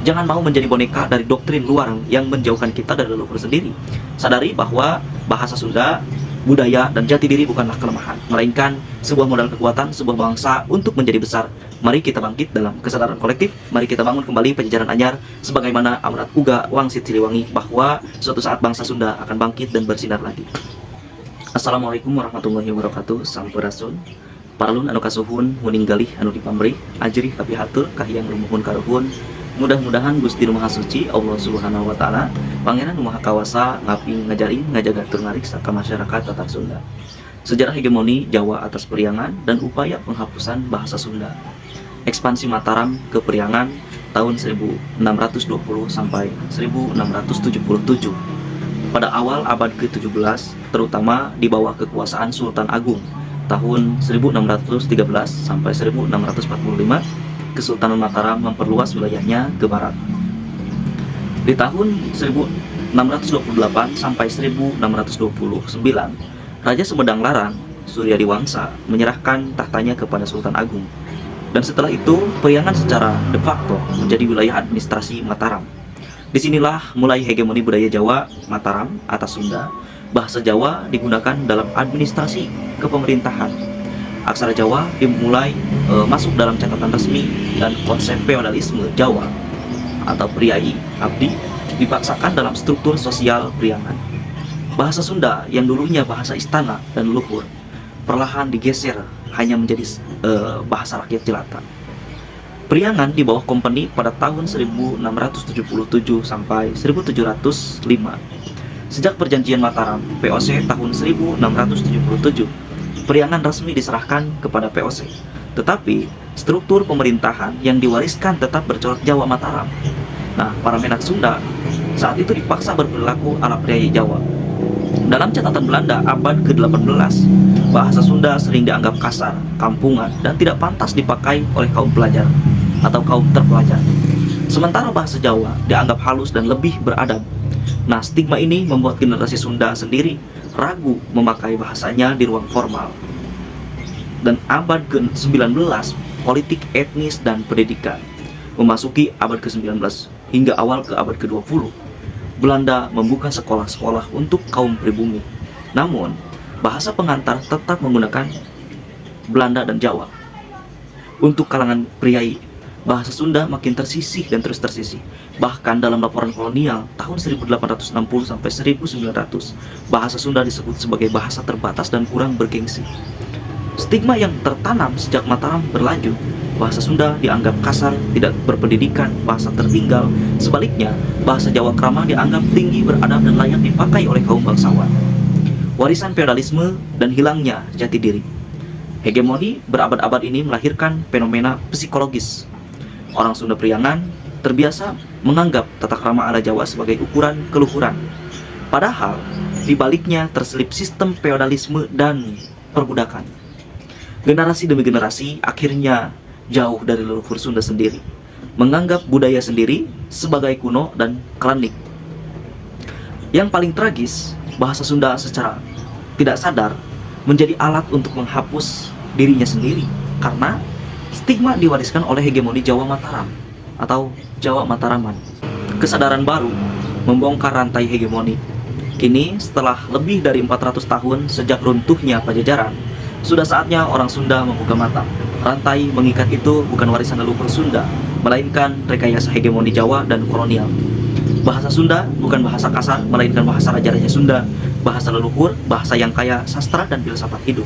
Jangan mau menjadi boneka dari doktrin luar yang menjauhkan kita dari leluhur sendiri. Sadari bahwa bahasa Sunda, budaya, dan jati diri bukanlah kelemahan, melainkan sebuah modal kekuatan sebuah bangsa untuk menjadi besar. Mari kita bangkit dalam kesadaran kolektif. Mari kita bangun kembali Pajajaran anyar sebagaimana amanat Uga Wangsit Siliwangi bahwa suatu saat bangsa Sunda akan bangkit dan bersinar lagi. Assalamualaikum warahmatullahi wabarakatuh. Sampurasun. Paralun anu kasuhun huning galih anu dipamrih ajrih kapihatur kahiyang rumuhun karuhun. Mudah-mudahan Gusti Nu Maha Suci Allah Subhanahu wa taala Pangeran Nu Maha Kawasa ngaping ngajaring ngajaga tur ngariksa ka masyarakat Tatar Sunda. Sejarah hegemoni Jawa atas Priangan dan upaya penghapusan bahasa Sunda. Ekspansi Mataram ke Priangan tahun 1620 sampai 1677. Pada awal abad ke-17, terutama di bawah kekuasaan Sultan Agung tahun 1613 sampai 1645, Kesultanan Mataram memperluas wilayahnya ke barat. Di tahun 1628 sampai 1629, Raja Sumedang Larang, Suryadi Wangsa, menyerahkan tahtanya kepada Sultan Agung. Dan setelah itu, Priangan secara de facto menjadi wilayah administrasi Mataram. Disinilah mulai hegemoni budaya Jawa Mataram atas Sunda. Bahasa Jawa digunakan dalam administrasi kepemerintahan. Aksara Jawa dimulai masuk dalam catatan resmi dan konsep feodalisme Jawa atau priai abdi dipaksakan dalam struktur sosial Priangan. Bahasa Sunda yang dulunya bahasa istana dan leluhur perlahan digeser hanya menjadi bahasa rakyat jelata. Priangan di bawah kompeni pada tahun 1677 sampai 1705. Sejak perjanjian Mataram POC tahun 1677, Priangan resmi diserahkan kepada POC. Tetapi struktur pemerintahan yang diwariskan tetap bercorak Jawa Mataram. Nah, para menak Sunda saat itu dipaksa berperilaku ala priai Jawa. Dalam catatan Belanda abad ke-18, bahasa Sunda sering dianggap kasar, kampungan, dan tidak pantas dipakai oleh kaum pelajar atau kaum terpelajar. Sementara bahasa Jawa dianggap halus dan lebih beradab. Nah, stigma ini membuat generasi Sunda sendiri ragu memakai bahasanya di ruang formal. Dan abad ke-19, politik etnis dan pendidikan. Memasuki abad ke-19 hingga awal ke abad ke-20, Belanda membuka sekolah-sekolah untuk kaum pribumi. Namun, bahasa pengantar tetap menggunakan Belanda dan Jawa. Untuk kalangan priai, bahasa Sunda makin tersisih dan terus tersisih. Bahkan dalam laporan kolonial tahun 1860 sampai 1900, bahasa Sunda disebut sebagai bahasa terbatas dan kurang bergengsi. Stigma yang tertanam sejak Mataram berlanjut, bahasa Sunda dianggap kasar, tidak berpendidikan, bahasa tertinggal. Sebaliknya, bahasa Jawa Krama dianggap tinggi, beradab, dan layak dipakai oleh kaum bangsawan. Warisan feodalisme dan hilangnya jati diri. Hegemoni berabad-abad ini melahirkan fenomena psikologis. Orang Sunda Priangan terbiasa menganggap tata krama ala Jawa sebagai ukuran keluhuran. Padahal, di baliknya terselip sistem feodalisme dan perbudakan. Generasi demi generasi akhirnya jauh dari leluhur Sunda sendiri, menganggap budaya sendiri sebagai kuno dan klinik. Yang paling tragis, bahasa Sunda secara tidak sadar menjadi alat untuk menghapus dirinya sendiri karena stigma diwariskan oleh hegemoni Jawa Mataram atau Jawa Mataraman. Kesadaran baru membongkar rantai hegemoni. Kini setelah lebih dari 400 tahun sejak runtuhnya Pajajaran, sudah saatnya orang Sunda membuka mata. Rantai mengikat itu bukan warisan leluhur Sunda, melainkan rekayasa hegemoni Jawa dan kolonial. Bahasa Sunda bukan bahasa kasar, melainkan bahasa raja-raja Sunda, bahasa leluhur, bahasa yang kaya sastra dan filsafat hidup.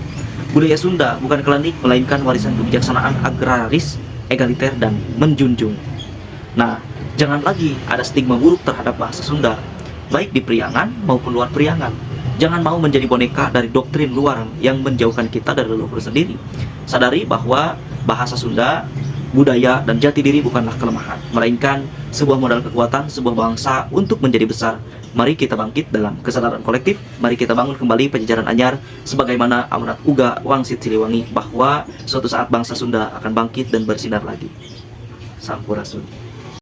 Budaya Sunda bukan klinik, melainkan warisan kebijaksanaan agraris, egaliter, dan menjunjung. Nah, jangan lagi ada stigma buruk terhadap bahasa Sunda, baik di Priangan maupun luar Priangan. Jangan mau menjadi boneka dari doktrin luar yang menjauhkan kita dari leluhur sendiri. Sadari bahwa bahasa Sunda, budaya, dan jati diri bukanlah kelemahan, melainkan sebuah modal kekuatan sebuah bangsa untuk menjadi besar. Mari kita bangkit dalam kesadaran kolektif. Mari kita bangun kembali Pajajaran anyar sebagaimana amanat Uga Wangsit Siliwangi bahwa suatu saat bangsa Sunda akan bangkit dan bersinar lagi. Sampurasun.